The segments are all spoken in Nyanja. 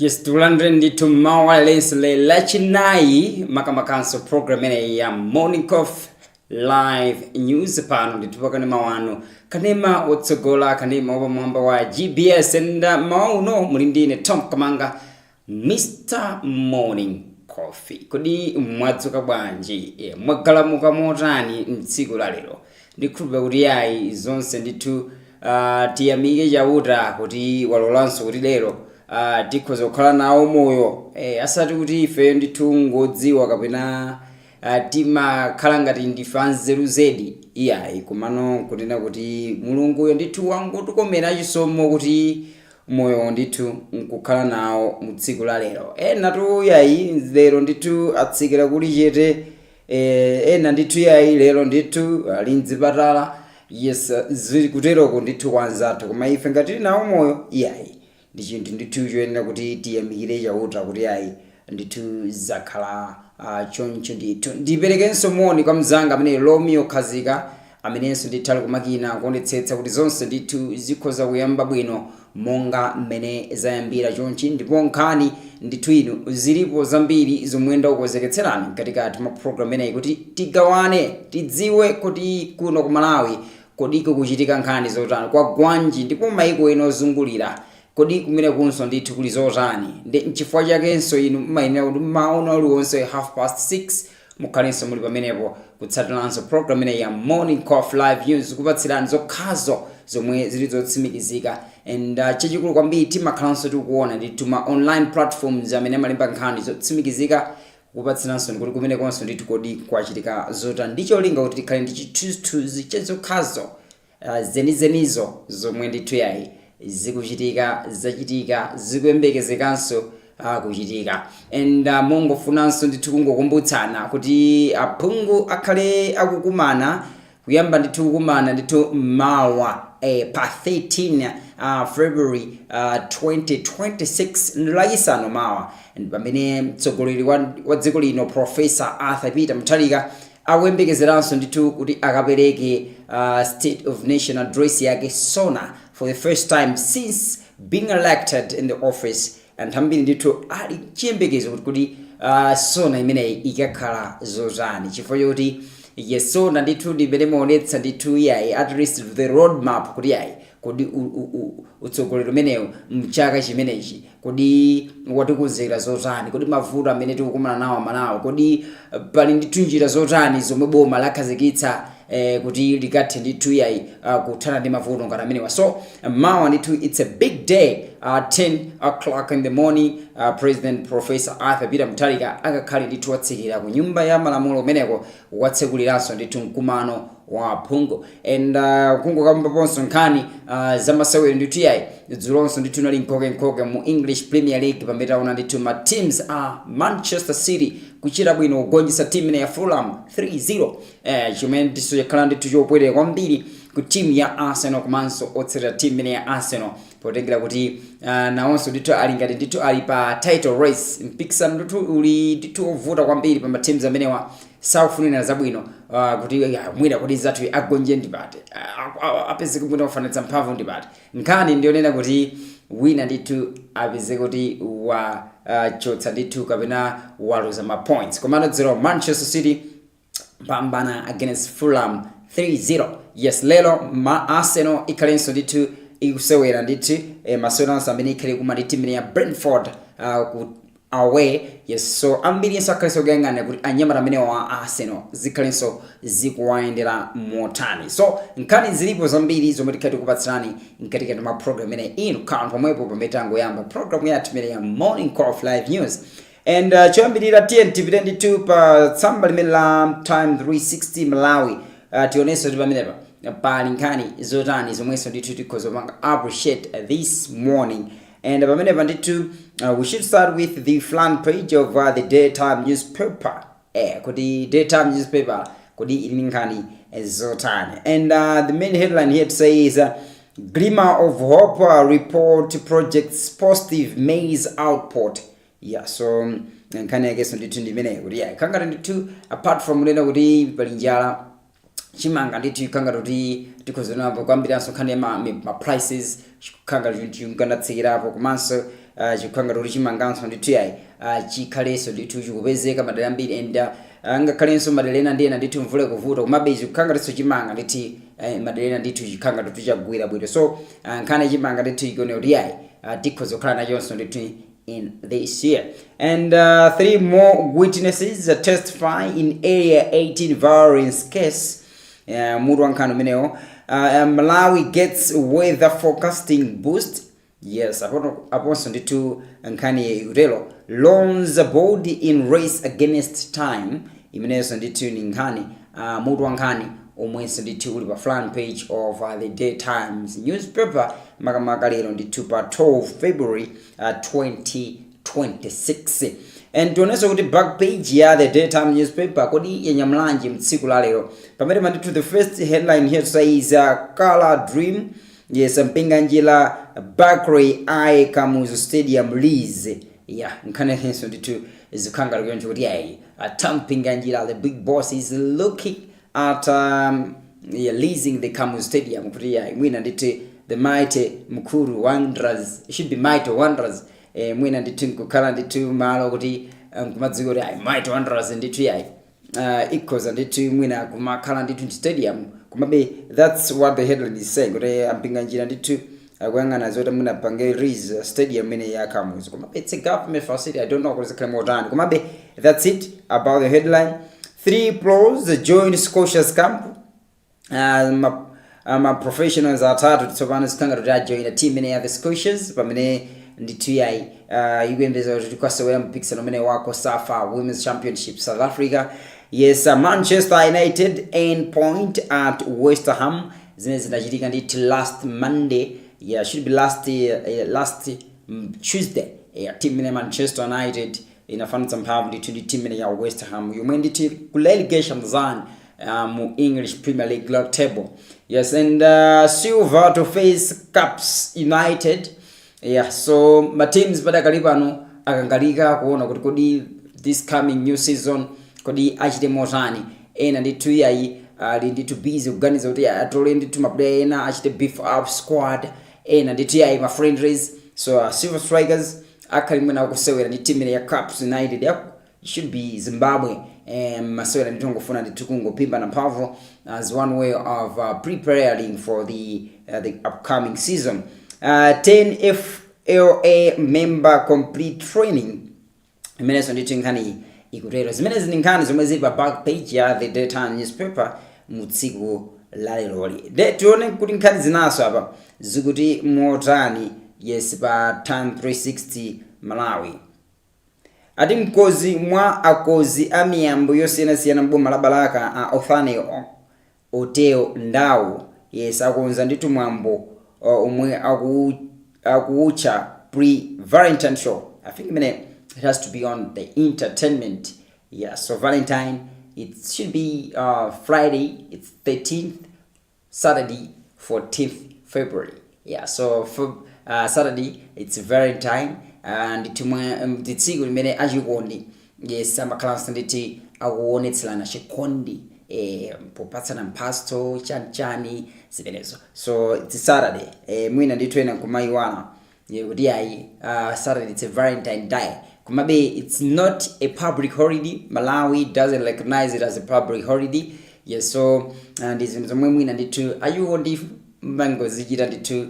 Yes, tulandre ndithu mawa lesle lachinai makamakanso program ene ya Morning Coffee Live News pano nditupakane mawano kanema otsogola kanema wapamwamba wa GBS and mauno mulindine Tom Kamanga Mr. Morning Coffee. Kodi mwadzuka bwanji mwagalamuka motani mtsiku la lero ndikhulupira kuti yayi zonse ndithu tiyamike chauta kuti walolanso kuti lero tikhoza kukhala nawo moyo asati kuti ife ndithu ngodziwa kapena timakhala ngati ndife anzeru zedi iyayi kumano kunena kuti mulunguyo ndithu wangotikomera chisomo kuti moyo ndithu nkukhala nawo mu tsiku la lero. Natu yayi lero ndithu atsikira kuli chete ena ndithu yayi lero ndithu ali mzipatala. Yes, zili kuteroko ndithu kwanzathu koma ife ngati nawo moyo iyayi ndi chinthu ndithu choyenera kuti tiyamikire chauta kuti ayi ndithu zakhala choncho ndithu. Ndiperekenso moni kwa mzanga amene Romeo Khazika amenenso ndithu ali kumakina kuonetsetsa kuti zonse ndithu zikhoza kuyamba bwino monga mmene zayambira chonchi ndipo nkhani ndithu inu zilipo zambiri zomwenda kukonzeketserani katikati mwa program imeneyi kuti tigawane tidziwe kuti kuno ku Malawi kodiko kuchitika nkhani zotani kwa gwanji ndipo maiko eno ozungulira kodi kumene kunso ndithu kuli zotani ndi nchifukwa chakenso inu mayenera kuti maono aliwonse 6:30 mukhalenso muli pamenepo kutsatiranso program ineyi ya Morning Coffee Live News kupatsirani zokhazo zomwe zili zotsimikizika and chachikulu kwambiri timakhalanso tikuona ndithu ma online platforms amene amalemba nkhani zotsimikizika kupatsiranso kuti kumene konso ndithu kodi kwachitika zotani ndicho linga kuti tikhale ndi chithunzithunzi chazokhazo zenizenizo zomwe ndithu yayi zikuchitika zachitika zikuyembekezekanso kuchitika and mongofunanso ndithu kungokumbutsana kuti aphungu akhale akukumana kuyamba ndithu kukumana ndithu mawa pa 13 February 2026 ndilachisanu mawa pamene mtsogoleri wa dziko lino Professor Arthur Peter Mutharika akuyembekezeranso ndithu kuti akapereke State of Nation address yake SONA for the first time since being elected in the office and hambiri ndithu ali chiyembekezo kuti SONA imeneyi ikakhala zotani chifukwa choti yes SONA ndithu ndimene maonetsa ndithu yayi at least the road map kuti yayi kodi utsogoleri umenewu mchaka chimenechi kodi watikonzera zotani kodi mavuto amene tikukumana nawo Malawi kodi pali ndithu njira zotani zomwe boma lakhazikitsa kuti likathe ndithu yayi kuthana ndi mavuto ngati amenewa. So mawa ndithu it's a big day 10 o'clock in the morning President Professor Arthur Peter Mutharika akakhale ndithu watsikira ku nyumba ya malamulo umeneko watsekuliranso ndithu mkumano wa aphungu and kungokambaponso nkhani zamasewero ndithu yayi dzulonso ndithu nali nkhoke mu English Premier League pamene taona ndithu ma teams Manchester City kuchita bwino kugonjetsa team ya Fulham 3-0 chimene ndithu chakhala ndithu chopweteka kwambiri ku team ya Arsenal komanso otsatira team ya Arsenal potengera kuti nawonso ndithu ali ngati ndithu ali pa title race mpikisano ndithu uli ndithu ovuta kwambiri pa teams amenewa saufunira zabwino kuti mwina kuti zathu agonje ndipate apeze kumwina kufanitsa mphamvu ndipate nkhani ndionena kuti wina ndithu apeze kuti wa chotsa ndithu kapena waluza ma points komano 0 Manchester City pambana against Fulham 3-0. Yes lelo Arsenal ikhalenso ndithu ikusewera ndithu masewero amene ikhale kumati team ya Brentford ku away. Yes, so ambiri yenso akhalenso kuyang'ana kuti anyamata amene wa Arsenal zikhalenso zikuwayendera motani. So nkhani zilipo zambiri zomwe tikhale tikupatsirani mkatikati mwa program ine inu khala pomwepo pamene tangoyamba program yathu imene ya Morning Coffee Live News and choyambirira TNT ndithu pa tsamba limene la Time 360 Malawi tionenso ndi pamenepa pali nkhani zotani zomwenso ndithu tikhoza kupanga appreciate this morning and pamenepa ndithu we should start with the front page of the daytime newspaper kuti daytime newspaper kodi ili nkhani zotani and the main headline here to say is glimmer of hope report projects positive maize output. Yeah, so nkhani yakenso ndithu ndimene kuti khangati ndithu apart from lena kuti pali njala chimanga ndithu khangati kuti tikhoza napo kwambiriranso nkhani ya ma prices khangati ndithu nkanatsikirapo komanso chikukanga kuti chimanganso ndithu yayi chikhalenso ndithu chikupezeka madera ambiri and ngakhalenso madera ena ndi ena ndithu mvula kuvuta komabe chikukanga ndithu chimanga ndithu madera ena ndithu chikukanga ndithu chagwira bwino so nkhani chimanga ndithu ikone kuti yayi tikhoza kukhala nachonso ndithu in this year. And 3 more witnesses testify in area 18 violence case. Mudu wankano meneo. Malawi gets weather forecasting boost. Yes, aponso nditu nkani urelo. Loans board in race against time. Imeneso nditu nkani. Mudu wankani omwenso nditu uli pa front page of the Day Times newspaper. Makamaka lero nditu pa 12 February 2026. And tioneso kuti back page ya the Day Times newspaper kodi yenyamlanji mtsiku la lero. Pamene manditu the first headline here says Color Dream. Yes, mpinga njila Barclay I Kamuzu Stadium lease. Yeah, nkane henso nditu zikanga lukioncho kuti yayi. Tampinga njila the big boss is looking at leasing the Kamuzu Stadium. Kuti yayi mwina nditu the mighty Mukuru Wanderers. It should be mighty Wanderers. Mwina nditu nkukala nditu malo kuti kumadziko yayi mighty Wanderers nditu yayi. Ikoza nditu mwina kumakala nditu stadium. Kumabe that's what the headline is saying. Kuti ampinga njira nditu kuyangana zota mwina pange Riz stadium mene ya Kamuzu. Kumabe it's a government facility. I don't know what it's more. Kumabe that's it about the headline. 3 pros join Scotia's camp. Professionals atatu tsopano sikanga kuti join a team mene ya the Scotias pamene nditu yayi ikuyembeza kuti kwasewera mpikisano mene wako SAFA Women's Championship South Africa. Yes, Manchester United end point at West Ham. Zine zinachitika nditi last Monday. Yeah, should be last Tuesday. Yeah, team mene Manchester United inafanisa mphavu nditi ndi team mene ya West Ham. Yomwe nditi kurelegation zone mu English Premier League table. Yes, and Silver to face Caps United. Yeah, so my teams pada kalipano akangalika kuona kuti kodi this coming new season kodi achite motani ena nditu yayi ali nditu busy kuganiza kuti atole nditu maplayer ena achite beef up squad ena nditu yayi ma friendlies. So Silver Strikers akalimena kusewera ndi team ya Caps United ya should be Zimbabwe. Masewera nditu ngofuna nditu kungopimba na mphamvu as one way of preparing for the upcoming season. 10 FLA member complete training. Imeneso nditu nkhani ikutero. Zimene zininkhani zomwe zili pa back page ya the Day Times newspaper mutsiku la leloli. Tione kuti nkhani zinaso apa zikuti motani. Yes, pa Time 360 Malawi. Ati mkozi mwa akozi amiyambo yosiyana mboma la Balaka a Othane Oteo Ndau. Yes, akonza nditu mwambo umwe akuucha pre-Valentine show. I think it has to be on the entertainment. Yeah, so Valentine, it should be Friday, it's 13th, Saturday, 14th February. Yeah, so for Saturday, it's Valentine, and tsiku limene achikondi. Yes, amakhalanso nditi akuonetselana chikondi popatsana mpasto chani zimenezo. So it's Saturday. Mwina ndithu ena kumaiwana kuti yayi Saturday it's a Valentine Day. Kumabe it's not a public holiday. Malawi doesn't recognize it as a public holiday. Yes, so and is zomwe mwina ndithu ayuondi mango zichita ndithu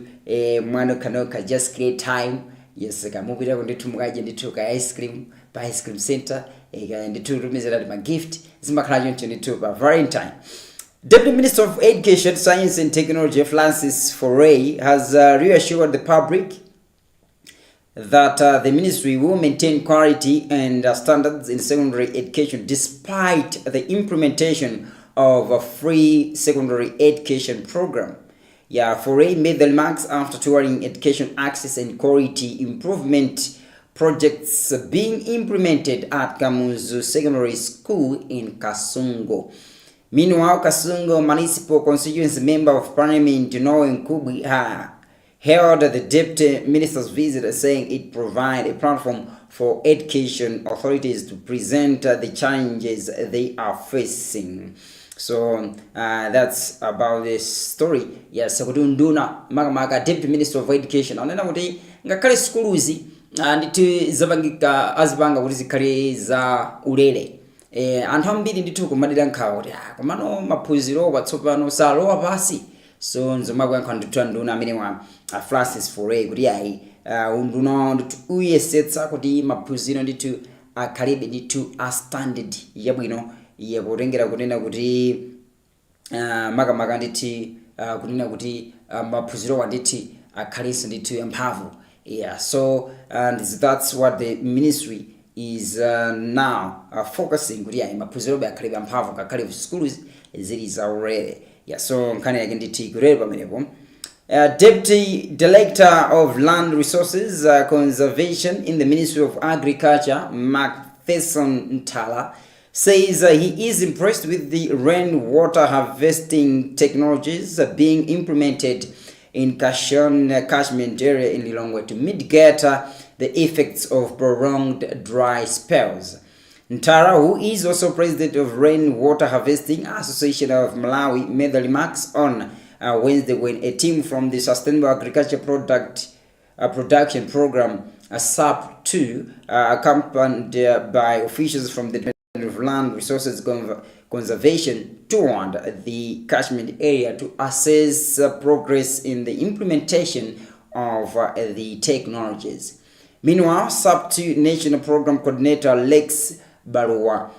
mwano kanoka just create time. Yes, kamupita ndithu mukaje ndithu ka ice cream pa ice cream center ndithu rumizera ma gift zimakhala ndithu pa Valentine. Deputy Minister of Education, Science and Technology Francis Foray has reassured the public that the ministry will maintain quality and standards in secondary education despite the implementation of a free secondary education program. Yeah, Foray made the remarks after touring education access and quality improvement projects being implemented at Kamuzu Secondary School in Kasungo. Meanwhile, Kasungo Municipal Constituency Member of Parliament Noe Nkubi held the Deputy Minister's visit, saying it provides a platform for education authorities to present the challenges they are facing. So that's about this story. Yes, kutunduna makamaka Deputy Minister of Education anena kuti ngakhale schools ndithu zapangika azipanga kuti zikhale za ulere. Anthu ambiri ndithu kumadira nkhawa kuti komano maphunziro patsopano salowa pasi. So nzomakuyankha ndithu nduna amene wa Francis Foray kuti ayi unduna ndithu uyesetsa kuti maphunziro ndithu akhalebe ndithu a standard yabwino yakutengera kunena kuti makamaka ndithu kunena kuti maphunziro ndithu akhalenso ndithu yamphamvu. So that's what the ministry is now focusing kuti ayi maphunziro akhalebe yamphamvu ngakhale schools zili zaulere. So nkhani yake ndithu ikulere pamenepo. Deputy Director of Land Resources Conservation in the Ministry of Agriculture, Macpherson Ntala, says he is impressed with the rainwater harvesting technologies being implemented in catchment area in Lilongwe to mitigate the effects of prolonged dry spells. Ntara, who is also president of Rainwater Harvesting Association of Malawi, made the remarks on Wednesday when a team from the Sustainable Agriculture Production Program, SAP2, accompanied by officials from the Department of Land Resources Conservation, toured the catchment area to assess progress in the implementation of the technologies. Meanwhile, SAP2 National Program Coordinator Lex Barua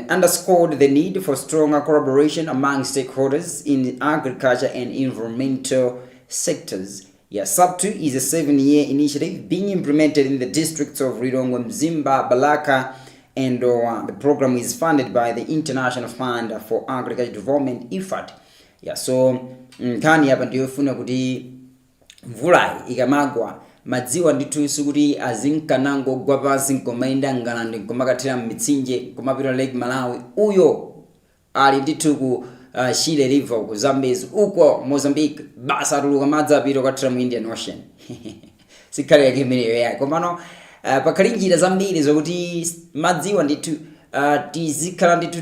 underscored the need for stronger collaboration among stakeholders in the agriculture and environmental sectors. SAP2 is a 7-year initiative being implemented in the districts of Lilongwe, Mzimba, Balaka, and the program is funded by the International Fund for Agriculture Development, IFAD. So nkhani hapa ndiyo funa kuti mvula ikamagwa madziwa ndithu sukuti azinkanango gwa pansi nkomayenda ngalande nkomakathera mitsinje nkomapita Lake Malawi. Uyo ali ndithu ku Shire River ku Zambezi uko Mozambique basa atuluka madzi apita kukathera mu Indian Ocean. Sikhale yake imeneyo yake komano pakhali njira zambiri zokuti madziwa ndithu tizikhala ndithu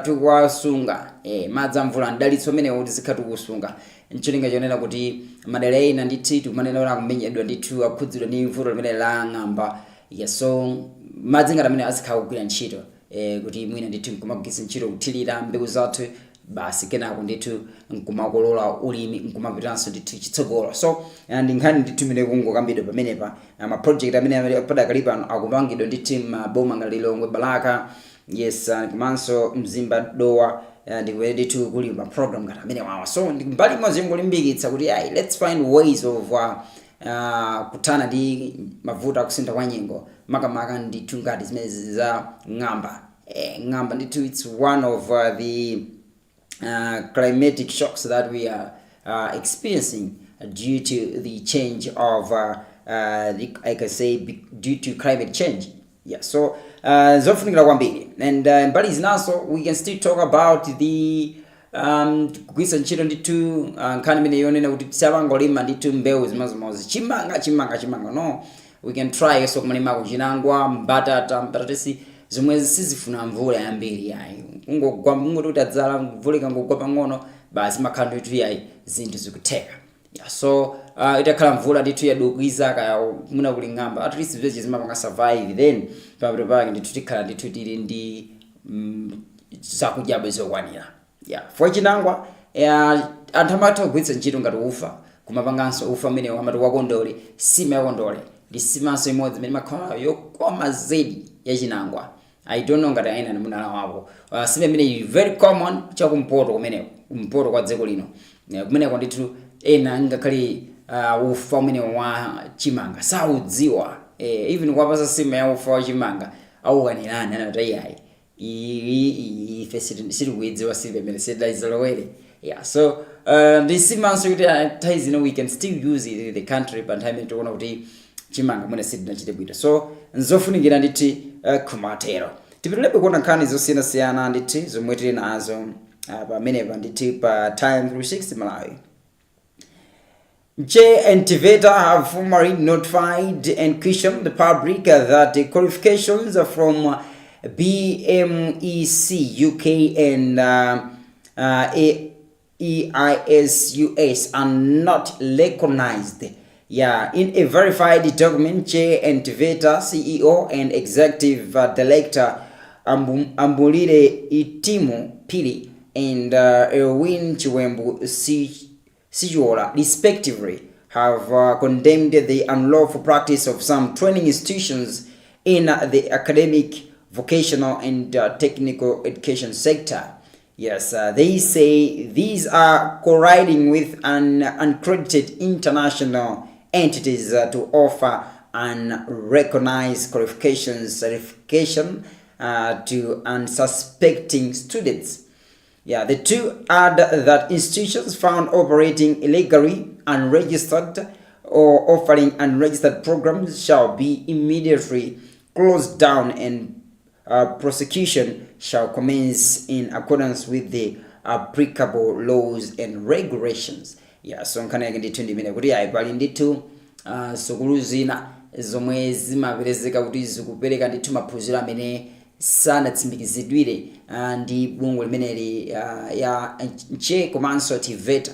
tikuwasunga. Madzi amvula ndalitso amenewo kuti zikhala tikusunga. Ncholinga chonena kuti madera ena ndithu timanena kuti akumenyedwa ndithu akhudzidwa ndi mvula limene la ng'amba. So madzi ngati amene azikhala kugwira ntchito kuti mwina ndithu nkumagwiritsa ntchito kuthirira mbewu zathu basi kenako ndithu nkumakolola ulimi nkumapitanso ndithu chitsogolo. So ndi nkhani ndithu imene kungokambidwa pamenepa project amene padakali pano akupangidwa ndithu maboma ngati Lilongwe, Balaka, komanso Mzimba, Dowa, ndikwere ndithu kuli program ngati amene wawa. So mbali imodzi ngolimbikitsa kuti let's find ways of kuthana ndi mavuto akusintha kwa nyengo makamaka ndithu ngati zimene za ng'amba. Ng'amba ndithu it's one of the climatic shocks that we are experiencing due to the change of I can say due to climate change. So zofunikira kwambiri and mbali zinaso we can still talk about the kugwiritsa ntchito ndithu nkhani imene yonena kuti tisapangolima ndithu mbewu zimazi chimanga no, we can try so kumalima kuchinangwa mbatatesi zomwe sizifuna mvula yambiri yayi ungogwa kuti adzala mvula ikangogwa pang'ono basi makhala ndithu yayi zinthu zikutheka. So itakhala mvula ndithu yadukwiza kaya muna kuli ng'amba at least village zimapanga survive then pabiro pake ndithu tikhala ndithu tili ndi zakudya bezokwanira. For chinangwa anthu amatha kugwiritsa ntchito ngati ufa kumapanganso ufa amene amati wakondole sima yakondole ndi simanso imodzi imene makhala yokoma zedi ya chinangwa. I don't know ngati aina munala wako sima imene very common chakumpoto kumeneko kumpoto kwa dziko lino kumeneko ndithu ena ngakhale ufa umene wa chimanga saudziwa even kwapasa sima ya ufa wa chimanga aukanirana anatayayi ife sitikuidziwa silibe imene sidayizolowere. So ndisimanso kuti ties we can still use it in the country but time tikuona kuti chimanga mwene sidinachite bwino. So nzofunikira ndithu kumatero tipitulebe kuona nkhani zosiyanasiyana ndithu zomwe tili nazo pamenepa ndithu pa Time 360 Malawi. Jay and Tiveta have formally notified and questioned the public that the qualifications from BMEC UK and EISUS are not recognized. In a verified document, Chair and TVETA CEO and Executive Director Ambulire Itimu Pili and Erwin Chiwembu Sijola, respectively, have condemned the unlawful practice of some training institutions in the academic, vocational, and technical education sector. They say these are colliding with uncredited international entities to offer unrecognized certification to unsuspecting students. The two add that institutions found operating illegally, unregistered, or offering unregistered programs shall be immediately closed down, and prosecution shall commence in accordance with the applicable laws and regulations. So nkana yake ndithu ndimene kuti pali ndithu sukulu zina zomwe zimaperezeka kuti zikupereka ndithu maphunziro amene sanatsimikizidwire ndi bungwe limeneli ya nche komanso TVETA.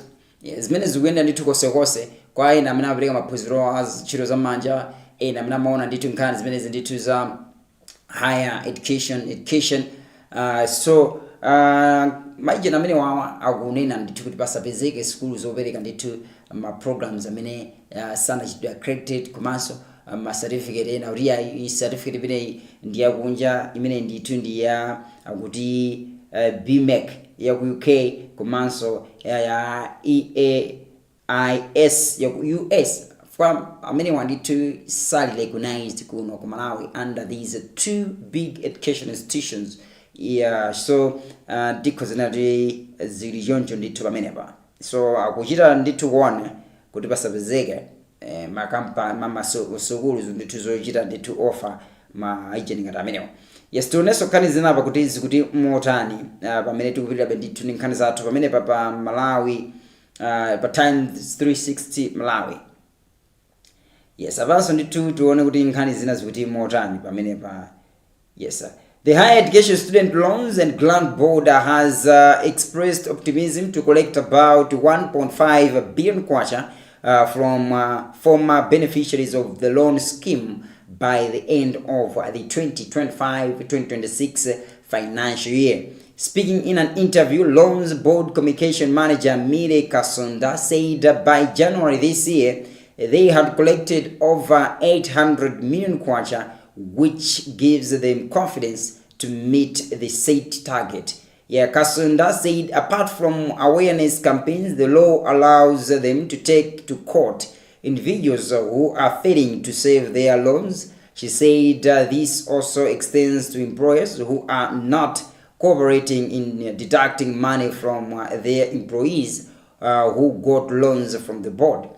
Zimene zikuyenda ndithu konsekonse kwa ena amene amapereka maphunziro a ntchito za manja, ena amene amaona ndithu nkhani zimenezi ndithu za higher education. Maijena amene wawa akunena ndithu kuti pasapezeke sukulu zopereka ndithu ma programs amene sanachitidwa accredited komanso ma certificate ena kuti i certificate imeneyi ndi yakunja, imene ndithu ndi ya akuti BMEC ya ku UK komanso ya EAIS ya ku US. Amene wandithu sali recognized kuno ku Malawi under these two big education institutions. Ndikozanati zili choncho ndithu pamenepa. So akuchita ndithu kuona kuti pasapezeke masukulu ndithu zochita ndithu offer ma agent ngati amenewo. Tionenso nkhani zinapa kuti zikuti motani pamene tikupitirabe ndithu ndi nkhani zathu pamene pa Malawi pa Times 360 Malawi. Avanso ndithu tione kuti nkhani zina zikuti motani pamene pa. The Higher Education Student Loans and Grant Board has expressed optimism to collect about 1.5 billion kwacha from former beneficiaries of the loan scheme by the end of the 2025-2026 financial year. Speaking in an interview, Loans Board Communication Manager Mire Kasonda said by January this year, they had collected over 800 million kwacha, which gives them confidence to meet the set target. Kasunda said apart from awareness campaigns, the law allows them to take to court individuals who are failing to save their loans. She said this also extends to employers who are not cooperating in deducting money from their employees who got loans from the board.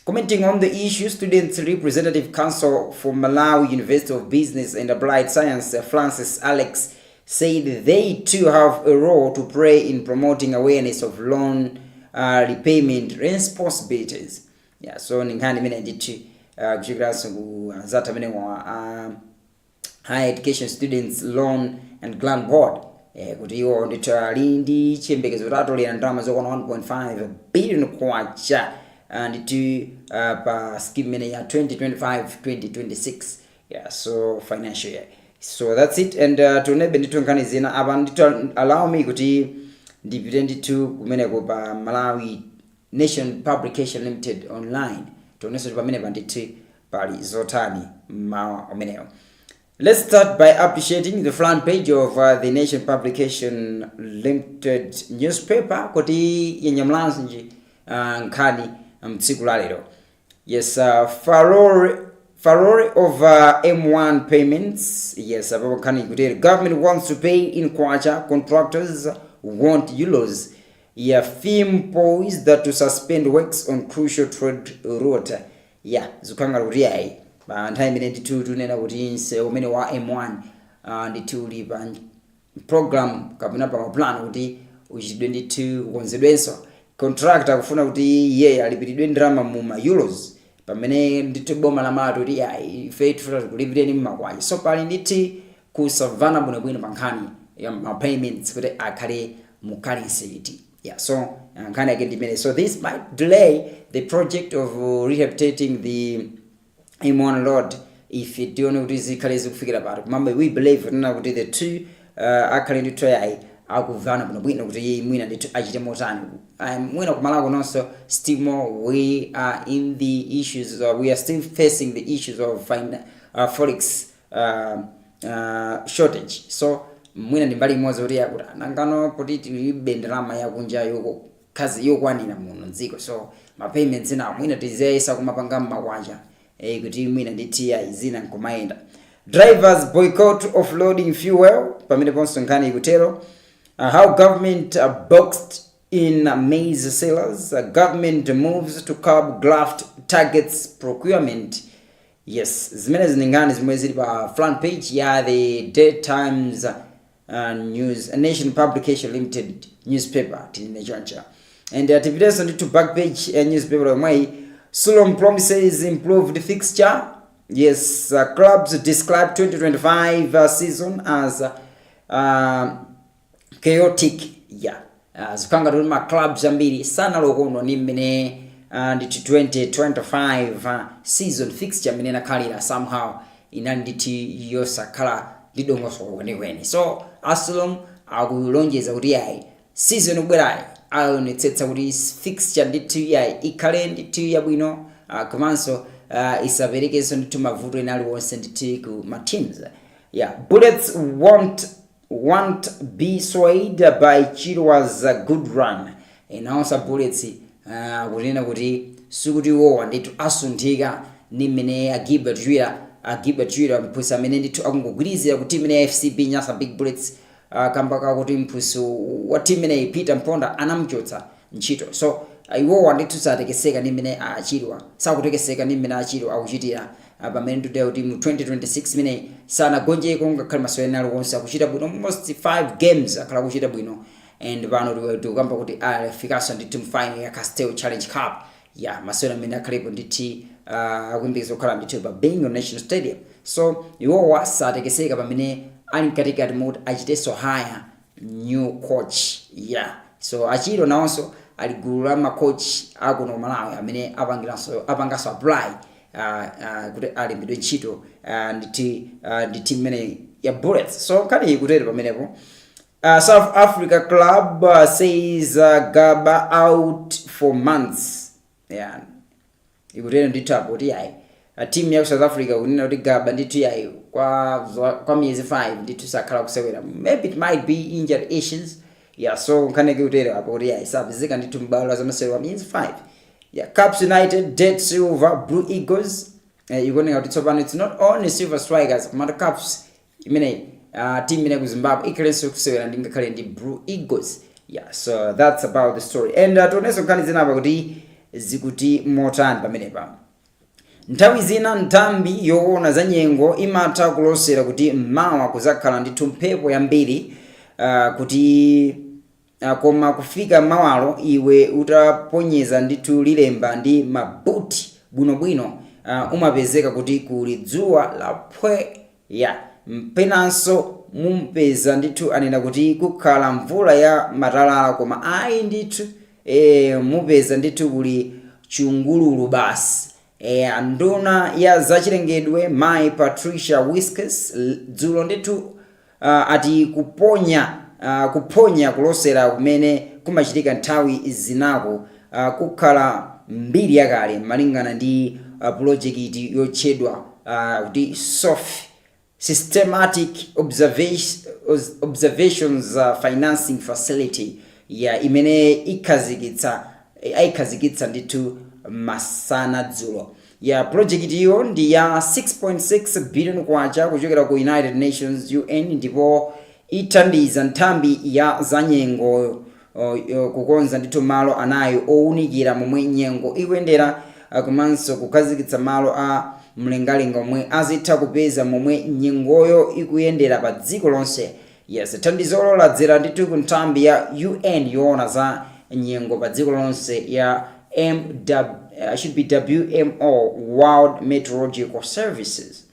Commenting on the issue, Students Representative Council for Malawi University of Business and Applied Science, Francis Alex, said they too have a role to play in promoting awareness of loan repayment responsibilities. So ningani mene ndichi kuchikiraso zata mene wa Higher Education Students Loan and Grant Board. Kuti iwo nditali chiyembekezo tatolera ndalama zokwana 1.5 billion kwacha nditu pa scheme mene ya 2025-2026 so financial year. So that's it, and tunebe nditu nkhani zina apa nditu allow me kuti ndipite nditu kumeneko pa Malawi Nation Publication Limited online tuoneso pamene panditu pali zotani mawa omeneo. Let's start by appreciating the front page of the Nation Publication Limited newspaper kuti yenyamlanso nji nkhani mtsiku la lero. Furore over M1 payments. Abapo nkhani kuti government wants to pay in kwacha, contractors want euros. Film poised that to suspend works on crucial trade route. Zukanga kuti yayi nthawi imene ndithu tunena kuti nse umene wa M1 ndithu uli pa program kapena pa plan kuti uchitidwe ndithu konzedwenso. Contractor kufuna kuti iye alipiridwe ndalama mu ma euros pamene ndithu boma la Malawi kuti ife tifuna kulipireni mmakwacha. So pali ndithu kusavana bwinobwino pa nkhani ya ma payments kuti akhale mu currency iti. Yeah, so kind of get diminished. So this might delay the project of rehabilitating the M1 road if it don't know this is figure about. Remember, we believe now with the two actually try akuvana kuno bwino kuti mwina ndithu achite motani. Mwina kumalago also still more we are in the issues we are still facing the issues of forex shortage. So mwina ndi mbali imodzi kuti yakuti nangano kuti tilibe ndalama yakunja yoko kazi yokwanira muno nziko. So ma payments na mwina tiziyesa kumapanga mawanja kuti mwina nditiya izina nkumaenda. Drivers boycott offloading fuel pamene ponso nkhani ikutero. How government boxed in maize sellers. Government moves to curb graft targets procurement. Yes, zimene ziningani zimwe zili pa front page ya the Day Times News Nation Publication Limited newspaper tine choncha. And the activities on to back page newspaper omwe Sulom promises improved fixture. Yes, clubs describe 2025 season as chaotic. Yeah, zikanga tuli ma clubs ambiri sana lokono ni mmene nditi 2025 season fixture mmene nakhalira somehow inali nditi yosakhala lidongoso kwenikweni. So Sulom akulonjeza kuti yayi season ubwerayi aonetsetsa kuti fixture ndithu yayi ikhale ndithu yabwino komanso isaperekenso ndithu mavuto ena aliwonse ndithu ku ma teams. Yeah, Bullets won't be swayed by Chilwa's good run. Also Bullets kunena kuti sikuti wowa ndithu asunthika ni mmene Gilbert Jwira mphusi amene ndithu akungogwirizira kuti imene FCB Nyasa Big Bullets kambaka kuti mphusi wa team imene Peter Mponda anamchotsa ntchito. So iwowa ndithu satekeseka ni mmene Chilwa sakutekeseka ni mmene Chilwa akuchitira pamene today kuti mu 2026 imene sanagonjeko ngakhale masewera aliwonse akuchita bwino almost 5 games akhala kuchita bwino. And pano tikamba kuti alifikanso ndithu mfinal ya Castel Challenge Cup. Yeah, masewera amene akhalepo ndithu akumbikisa kukhala ndithu pa Bingo National Stadium. So iwowa satekeseka pamene ali mkatikati moti achitenso hire new coach. Yeah, so Achilo nawonso ali gulu la ma coach akuno Malawi amene apanganso apply kuti alimbidwe ntchito nditi imene ya Bullets. So kali ikutero pamenepo. South Africa club says Gaba out for months. Yeah, ikutero ndithu apoti yayi team ya South Africa kunena kuti Gaba ndithu yayi kwa miezi 5 ndithu sakhala kusewera. Maybe it might be injured issues. Yeah, so kaneke utero apoti yayi sabizika ndithu mbalo za masewera miezi 5. Yeah, Caps United dead silver Blue Eagles. You're going to tell it's not only Silver Strikers, but Caps imene team in Zimbabwe ikhalenso kusewera ndi ngakhale ndi Blue Eagles. Yeah, so that's about the story. And toneso nkhani zina kuti zikuti motani pamenepa. Nthawi zina nthambi yoona za nyengo imatha kulosera kuti mmawa kuzakhala ndithu mphepo yambiri kuti koma kufika mawalo iwe utaponyeza ndithu lilemba ndi mabuti bwinobwino umapezeka kuti kuli dzuwa laphwe. Ya mpenanso mumpeza ndithu anena kuti kukhala mvula ya matalala koma ayi ndithu mupeza ndithu kuli chungululu basi. Nduna ya zachilengedwe Mai Patricia Whiskers dzulo ndithu ati kuponya kulosera kumene kumachitika nthawi zinako kukhala mbiri yakale malingana ndi project yotchedwa kuti Systematic Observations Financing Facility ya imene ikhazikitsa ndithu masana dzulo. Ya project iyo ndi ya 6.6 billion kwacha kuchokera ku United Nations UN ndipo ithandiza nthambi ya zanyengo kukonza ndithu malo anayi owunikira momwe nyengo ikuyendera komanso kukhazikitsa malo a mlengalenga omwe azitha kupeza momwe nyengoyo ikuyendera pa dziko lonse. Yes, thandizolo ladzera ndithu ku nthambi ya UN yoona za nyengo pa dziko lonse ya WMO World Meteorological Services.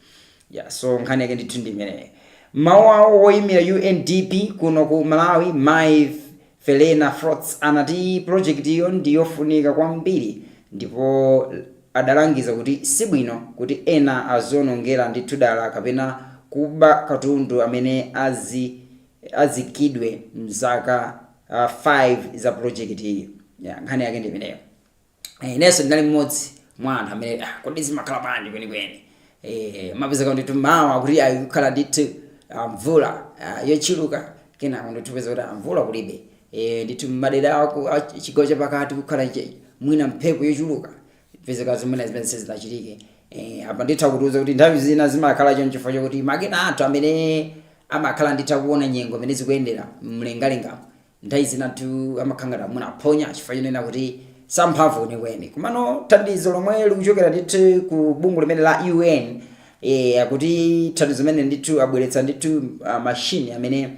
Yeah, so nkhani ndithu ndi imene mawu awo woyimira UNDP kuno ku Malawi Mai Felena Frotz anati project iyo ndiyofunika kwambiri ndipo adalangiza kuti sibwino kuti ena azonongera ndithu dala kapena kuba katundu amene azikidwe mzaka 5 za project iyi. Nkhani yake ndi imeneyo. Inenso ndinali mmodzi mwa anthu amene kodi zimakhala bwanji kwenikweni. Mapezeka ndithu mawa kuti ayikhala ndithu mvula yochuluka kena nditupeza kuti mvula kulibe. Ndithu madera ako chigawo chapakati kukhala mwina mphepo yochuluka. Pezeka zimene zidachitike. Apa nditha kutuza kuti nthawi zina zimakhala chonchifukwa chokuti makina anthu amene amakhala nditha kuona nyengo imene zikuyendera mlengalenga. Nthawi zina tu amakhangata mwina aphonya chifukwa chonena kuti samphamvu kwenikweni. Komano thandizo lomwe likuchokera ndithu ku bungwe limene la UN akuti thandizo limene ndithu abweretsa ndithu machine amene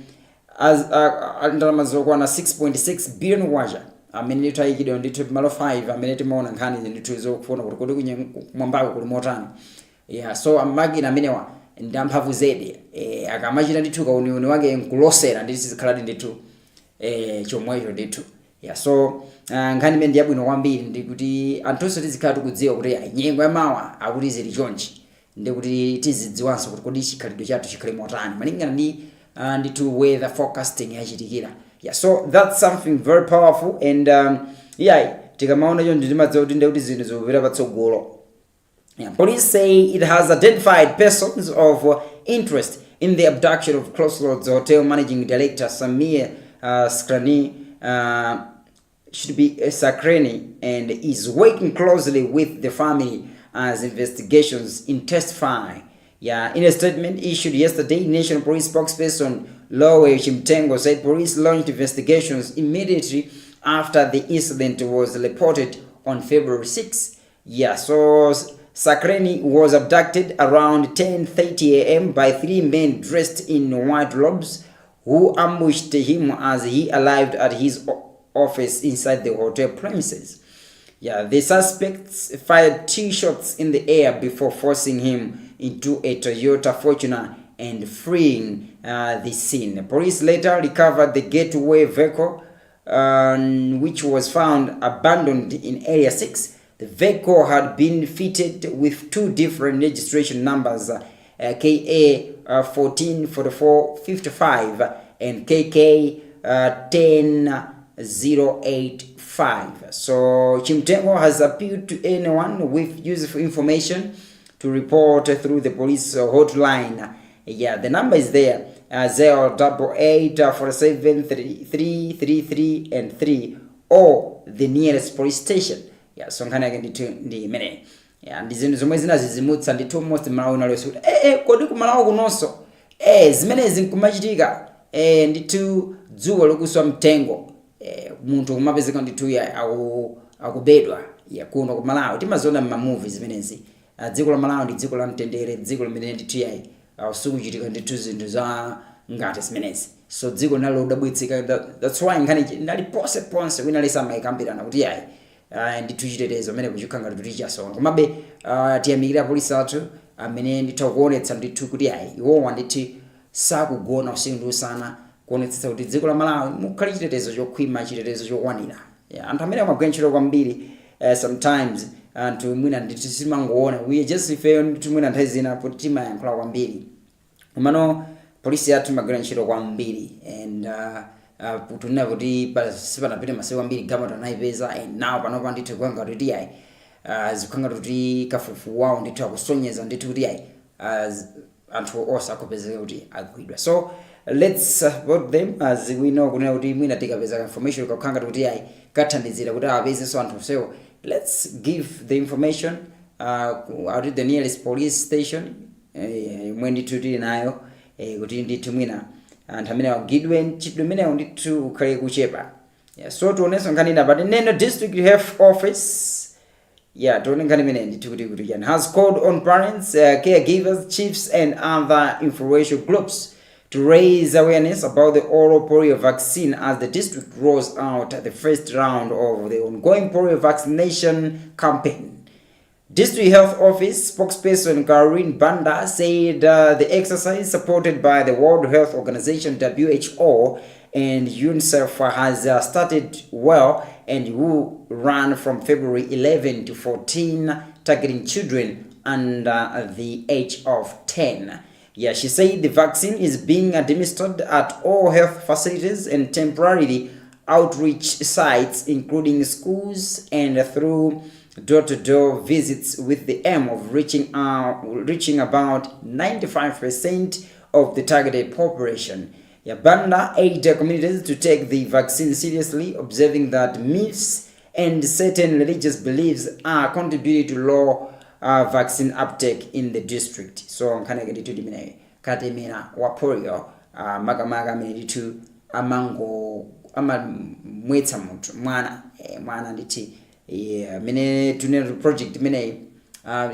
ndalama zokwana 6.6 billion kwacha amene ndithu ayikidwa ndithu malo 5 amene timaona nkhani ndithu zokufuna kuti kodi kumwambako kuli motani. So amakina amenewa ndi amphamvu zedi. Akamachita ndithu kauniuni wake nkulosera ndithu zikhaladi ndithu chomwecho ndithu. So nkhani imene ndiyabwino kwambiri ndikuti anthunso tizikhala tikudziwa kuti nyengo yamawa akuti zili chonchi ndikuti tizidziwanso kuti kodi chikhalidwe chathu chikhale motani malingana ndi ndithu weather forecasting yachitikira. So that's something very powerful and tikamaona chonchi timadziwa kuti ndikuti zinthu zikupita patsogolo. Police say it has identified persons of interest in the abduction of Crossroads Hotel managing director Samir Sakrani and is working closely with the family as investigations intensify. In a statement issued yesterday, National Police spokesperson Lowe Chimtengo said police launched investigations immediately after the incident was reported on February 6. So Sakrani was abducted around 10:30 a.m. by 3 men dressed in white robes who ambushed him as he arrived at his office inside the hotel premises. The suspects fired 2 shots in the air before forcing him into a Toyota Fortuner and freeing the scene. Police later recovered the getaway vehicle, which was found abandoned in Area 6. The vehicle had been fitted with 2 different registration numbers, KA 144455 and KK 10085. So Chimtengo has appealed to anyone with useful information to report through the police hotline. The number is there, 088473333 and 3, or the nearest police station. So nkhani yake ndi imene. Ndi zinthu zomwe zinazizimutsa ndithu most malawi nalonso kuti kodi kumalawi kunonso zimenezi nkumachitika ndithu dzuwa lokuswa mtengo munthu kumapezeka ndithu akubedwa kuno ku Malawi timaziona m'mamuvi zimenezi. Dziko la Malawi ndi dziko la mtendere, dziko limene ndithu sikuchitika ndithu zinthu za ngati zimenezi. So dziko nalo udabwitsika. That's why nkhani ndali ponse wina lesa maikambirana kuti ndithu chitetezo amene kuchikanga kuti chasona. Komabe tiyamikira polisi athu amene ndithu kuonetsa ndithu kuti iwowa ndithu sakugona usiku ndi usana kuonetsa kuti dziko la Malawi mukhali chitetezo chokhwima, chitetezo chokwanira. Anthu amene amagwira ntchito kwambiri sometimes anthu mwina ndithu simangoona we just ifeyo ndithu mwina nthawi zina kuti timayankhula kwambiri. Komano polisi yathu imagwira ntchito kwambiri and tunena kuti sipanapite masiku ambiri gamata anayipeza and now panopa ndithu kuanga kuti zikukhanga kuti kafukufuku wawo ndithu akusonyeza ndithu kuti anthu onse akupezeka kuti agwidwa. So let's support them as we know kunena kuti mwina tikapeza information kakukhanga kuti kathandizira kuti apezenso anthu onsewo. Let's give the information out the nearest police station mwe ndithu tili nayo kuti ndithu mwina anthu amene agwidwe ntchito imeneyo ndithu ukhale kuchepa. So tionenso nkhani ina but Neno District Health Office tione nkhani imeneyi ndithu kuti has called on parents, caregivers, chiefs and other influential groups to raise awareness about the oral polio vaccine as the district rolls out the first round of the ongoing polio vaccination campaign. District Health Office spokesperson Karin Banda said the exercise, supported by the World Health Organization (WHO) and UNICEF has started well and will run from February 11 to 14, targeting children under the age of 10. Yeah, she said the vaccine is being administered at all health facilities and temporarily outreach sites, including schools, and through door-to-door visits with the aim of reaching about 95% of the targeted population. Banda urged communities to take the vaccine seriously, observing that myths and certain religious beliefs are contributing to low vaccine uptake in the district. So nkana gadi tudimine katemena wa polio maga meditu amango mwetsa muntu mwana nditi mine tunero project mine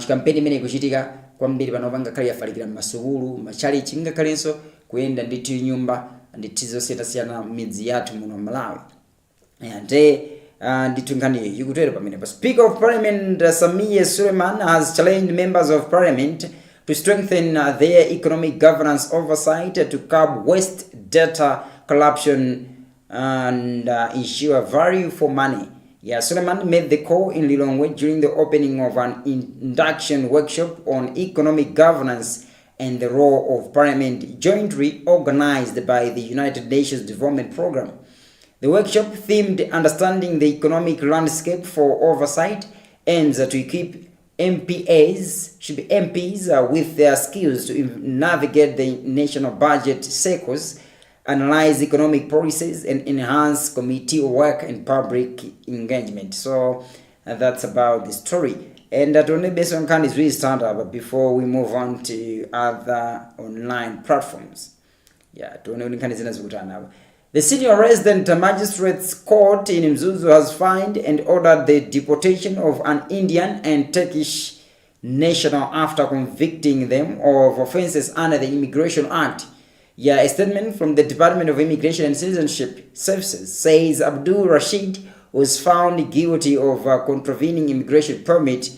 campaign mine kuchitika kwambiri panopanga kali yafalikira masukulu machali chinga kalenso kuyenda nditi nyumba nditizo siyana midzi yathu muno Malawi. Nditungani yikutero pamene. Speaker of Parliament Samia Suleiman has challenged members of Parliament to strengthen their economic governance oversight to curb waste, data corruption, and ensure value for money. Suleiman made the call in Lilongwe during the opening of an induction workshop on economic governance and the role of Parliament, jointly organized by the United Nations Development Programme. The workshop, themed Understanding the Economic Landscape for Oversight, aims to equip MPs with their skills to navigate the national budget cycles, analyze economic policies, and enhance committee work and public engagement. So that's about the story. And that only based on kind is really standard before we move on to other online platforms. The senior resident magistrate's court in Mzuzu has fined and ordered the deportation of an Indian and Turkish national after convicting them of offenses under the Immigration Act. A statement from the Department of Immigration and Citizenship Services says Abdul Rashid was found guilty of contravening immigration permit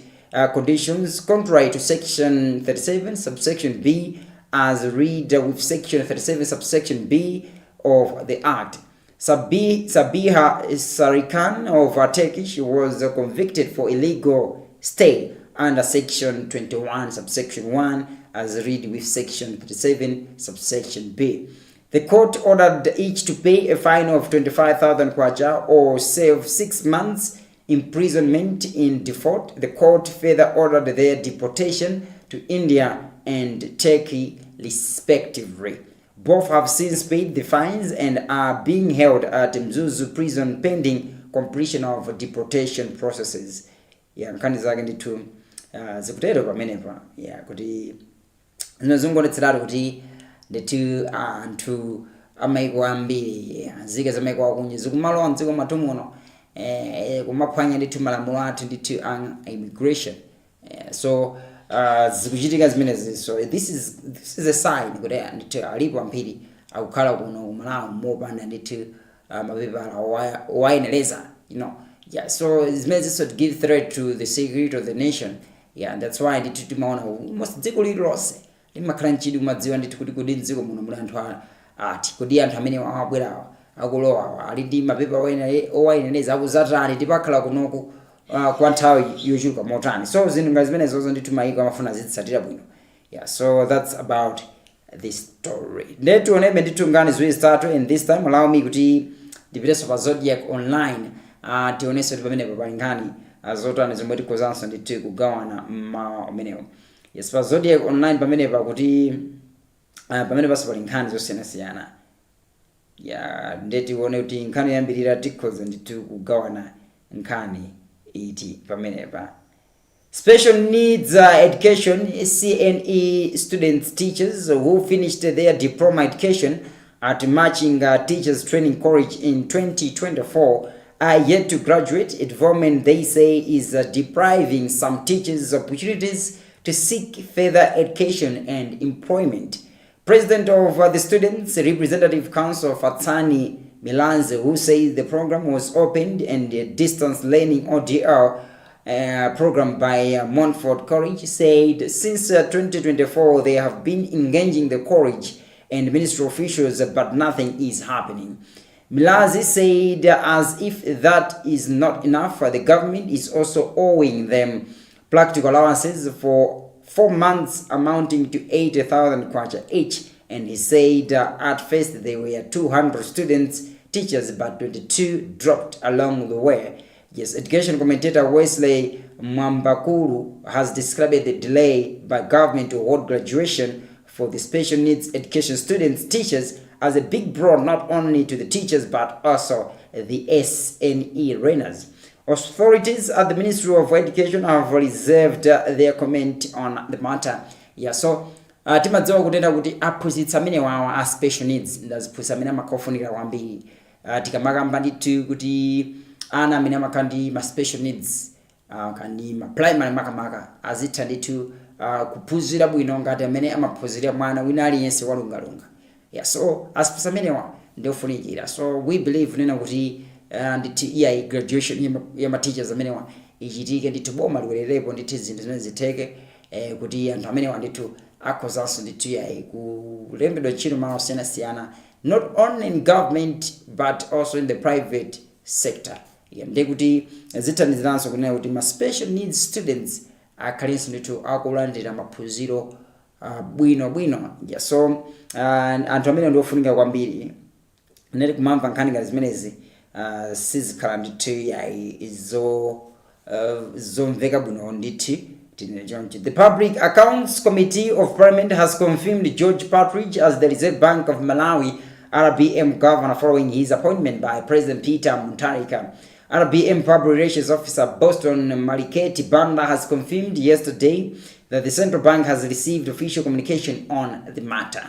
conditions contrary to Section 37, subsection B, as read with Section 37, subsection B of the Act. Sabiha Sarikan of Turkish was convicted for illegal stay under Section 21, subsection 1, as read with Section 37, subsection B. The court ordered each to pay a fine of 25,000 kwacha or serve 6 months imprisonment in default. The court further ordered their deportation to India and Turkey respectively. Both have since paid the fines and are being held at Mzuzu prison pending completion of deportation processes. Nkani zake nditu zikutero pamenepa. Kuti zinozungoletsera kuti nditu anthu amaiko ambiri zike zamaiko akunji zikumalowa mdziko mwathu muno kumaphwanya ndithu malamulo athu ndithu immigration. So zikuchitika zimenezi. So this is a sign kuti ndithu alipo ambiri akukhala kuno kumalawi mopanda ndithu mapepala owayeneleza, so zimenezi to give threat to the security of the nation. That's why ndithu timaona almost dziko lililonse limakhala nchidi kumadziwa ndithu kuti kodi mdziko muno muli anthu ati kodi anthu amene amabwerawa akulowa ali ndi mapepa owayeneleza akuzatani tipakhala kunoku kwa nthawi yochuluka motani. So zinthu ngati zimenezozo ndithu mayiko amafuna zitsatira bwino. So that's about the story. Ndetu oneme ndithu ngani ziwiri zitatu, and this time allow me kuti ndipiteso pa Zodiac Online tionese kuti pamenepo pali ngani zotani zomwe tikozanso ndithu kugawana umenewo. Pa Zodiac Online pamenepa kuti pamenepanso pali nkhani zosiyanasiyana. Ndeti uone kuti nkhani yambirira tikhoza ndithu kugawana nkhani iti pamenepa. Special Needs Education CNE students, teachers who finished their diploma education at Matching Teachers Training College in 2024 are yet to graduate. Development, they say, is depriving some teachers opportunities to seek further education and employment. President of the Students Representative Council Fatsani Milanze, who says the program was opened and a distance learning ODL program by Montfort College, said since 2024 they have been engaging the college and ministry officials, but nothing is happening. Milazi said as if that is not enough, the government is also owing them practical allowances for 4 months amounting to 80,000 kwacha each, and he said at first there were 200 students, teachers, but 22 dropped along the way. Yes, education commentator Wesley Mwambakuru has described the delay by government to hold graduation for the special needs education students, teachers, as a big blow not only to the teachers but also the SNE learners. Authorities at the Ministry of Education have reserved their comment on the matter. Yeah, so timadziwa kutenda kuti aphunzitsi amene wawa a special needs ndaziphunzitsa amene amakofunikira kwambiri. Tikamakamba ndithu kuti ana amene amakandi ma special needs kandi ma primary makamaka azitha ndithu kuphunzira bwino ngati amene amaphunzira mwana wina aliyense walungalunga. Yeah, so as amenewa ndofunikira. So we believe nena kuti nditi EI graduation ya teachers amenewa ichitike ndithu boma liwererepo ndithu zinthu zimene ziteke kuti anthu amenewa ndithu akhozanso ndithu EI kulembedwa ntchito malo osiyanasiyana, not only in government but also in the private sector. Yeah, ndikuti zithandiziranso kunena kuti ma special needs students akhalinso ndithu akulandira maphunziro bwino. Yeah, so anthu amene ndiofunika kwambiri neti kumamva nkhani zimenezi sizikhala ndithu zomveka bwino ndithu. The Public Accounts Committee of Parliament has confirmed George Partridge as the Reserve Bank of Malawi RBM governor following his appointment by President Peter Mutharika. RBM Public Relations Officer Boston Maliketi Banda has confirmed yesterday that the central bank has received official communication on the matter.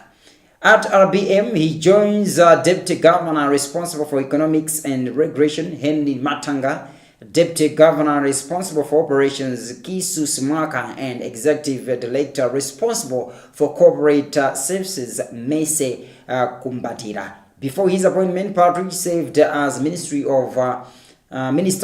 At RBM, he joins Deputy Governor responsible for economics and regulation, Henry Matanga, Deputy Governor responsible for operations, Kisu Simwaka, and Executive Director responsible for corporate services, Mese Kumbatira. Before his appointment, Partridge served as Minister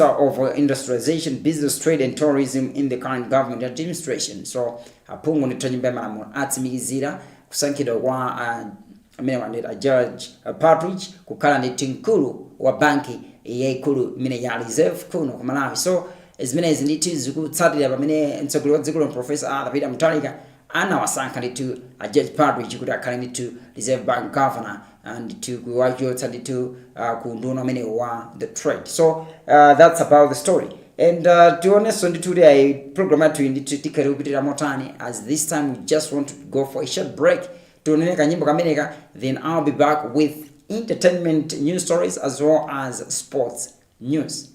of Industrialization, Business, Trade and Tourism in the current government administration. So, apungu nitonyimbe malamu atsimikizira kusankhidwa kwa Judge Partridge kukhala ndi mkulu wa banki yaikulu imene ya reserve kuno ku Malawi. So zimenezi ndithu zikutsatira pamene mtsogoleri wa dziko la Professor Peter Mutharika anawasankha ndithu Judge Partridge kuti akhale ndithu Reserve Bank Governor and to kuwachotsa ndithu kunduna amene wa the trade. So that's about the story. And tionenso ndithu kuti program yathu ndithu tikali kupitira motani, as this time we just want to go for a short break. Tionene kanyimbo kameneka, then I'll be back with entertainment news stories as well as sports news.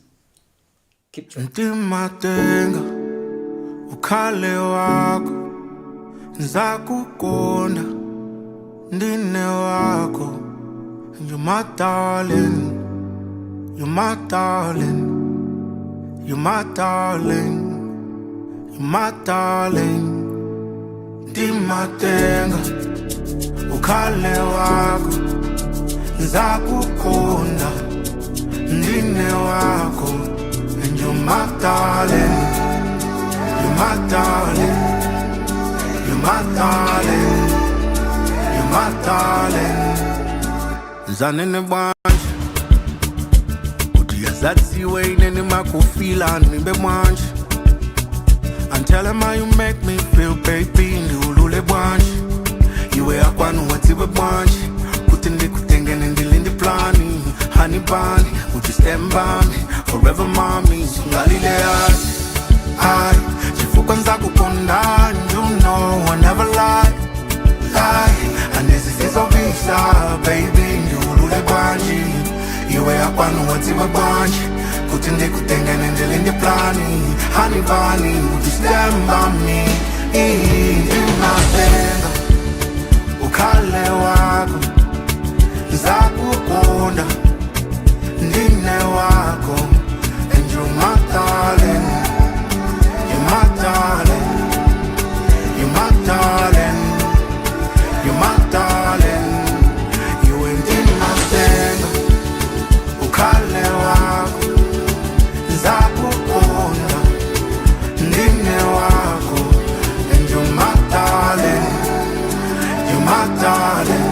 Keep Ntimatenga ukhale wako nzakukonda ndine wako. You're my darling, you're my darling, you're my darling, you're my darling. Ntimatenga ukhale wako nzakukonda ndine wako. And you're my darling, you're my darling, you're my darling, you're my darling. Zanene bwanje uti yazatsiwe inene makufila nimbe bwanje. And tell him how you make me feel, baby, ndiulule bwanje. Iwe akwanu watiwe bwanje kutende kutengene ndilindi plani. Honey bunny, would you stand by me forever, mommy? Ngalile I chifuka nzakukonda, you know I never lie. And this is a visa, baby, ndiulule bwanje. Iwe akwanu watiwe bwanje kutende kutengene ndilindi plani. Honey bunny, would you stand by me? Ntimatenga ukhale wako nzakukonda ndine wako. And you're my darling, you're my darling, you're my darling, you're my darling. You ain't in my thing. Ukhale wako nzakukonda ndine wako. And you're my darling, you're my darling,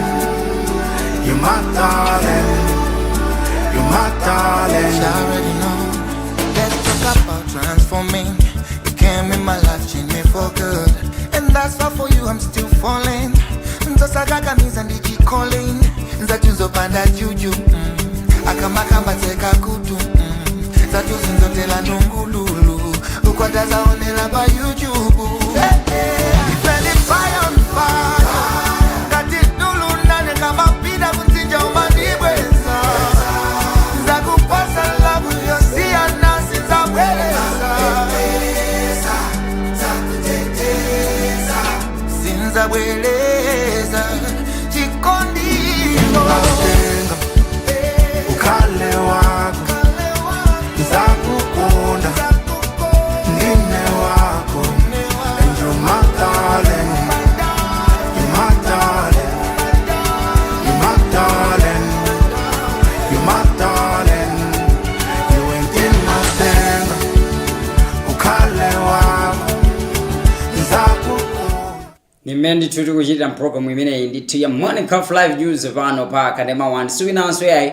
imene tuli kuchita program imene ndithu ya Morning Cuff Live News pano pa Kanema 1 siwinanso yayi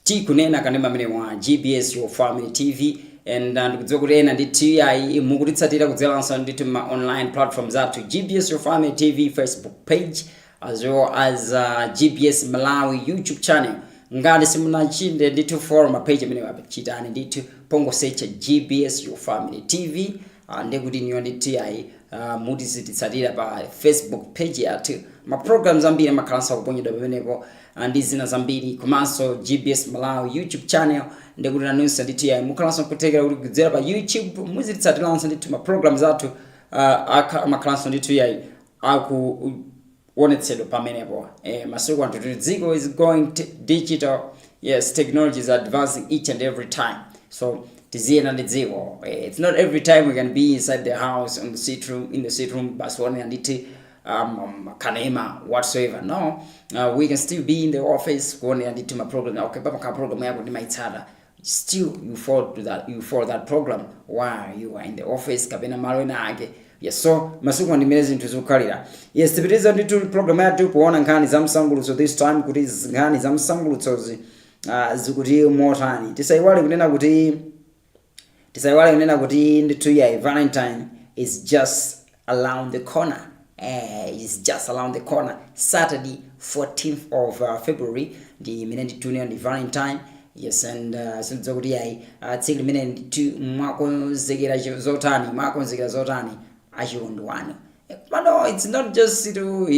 tikunena kanema mene wa GBS Your Family TV and ndikudziwa kuti ena ndithu yayi mukutitsatira kudzelanso ndithu ma online platforms athu GBS Your Family TV Facebook page as well as GBS Malawi YouTube channel. Ngati simunachinde ndithu follow ma page amene wapachitani ndithu pongo search GBS Your Family TV ndikuti niyo ndithu yayi mutitsatira pa Facebook page yathu ma programs ambiri makhalanso kuponyedwa pamenepo ndi zina zambiri komanso GBS Malawi YouTube channel ndikuti nanunso ndithu yayi mukhalanso kutekera kuti kudzera pa YouTube muzitsatiranso ndithu ma programs athu makhalanso ndithu yayi wonetsedwa pamenepo masiku anthu dziko is going digital. Yes, technology is advancing each and every time, so tiziyena ndi dziko. It's not every time we can be inside the house in the sit room but one nditi kanema whatsoever. No, we can still be in the office kuone nditi ma program. Okay, papa ka program yako ndi maitsata, still you follow that program while you are in the office kapena malo ena ake. Yes, so masiku ndimene zinthu zikukhalira. Yes, tipitiza ndithu program yathu kuona nkhani za msangulutso this time kuti nkhani za msangulutsozi zikuti motani. Tisaiwale kunena kuti ndithu ya Valentine is just around the corner. Is just around the corner. Saturday 14th of February ndi imene ndithu ndi Valentine. Yes, and since kuti yayi tsiku limene ndithu mwakonzekera zotani achiondo wanu. But no, it's not just to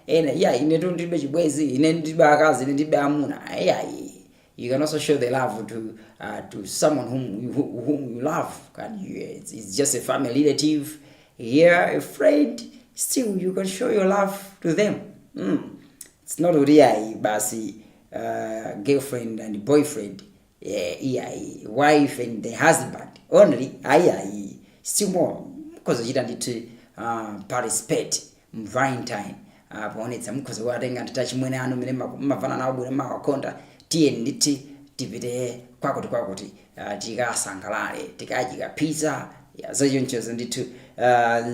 inetu ndibe chibwezi, ine ndibe akazi, ine ndibe amuna. You can also show the love to someone whom you love. It's just a family relative, a friend. Still, you can show your love to them. It's not really basi girlfriend and boyfriend, wife and the husband only. Still more because you don't participate in Valentine. Ponetsa mukhoza watenga nditachi mwene anu mene mavana nawo bwino mawakonda tiye nditi tipite kwakuti tikasangalale tikajika pizza zachonchozo ndithu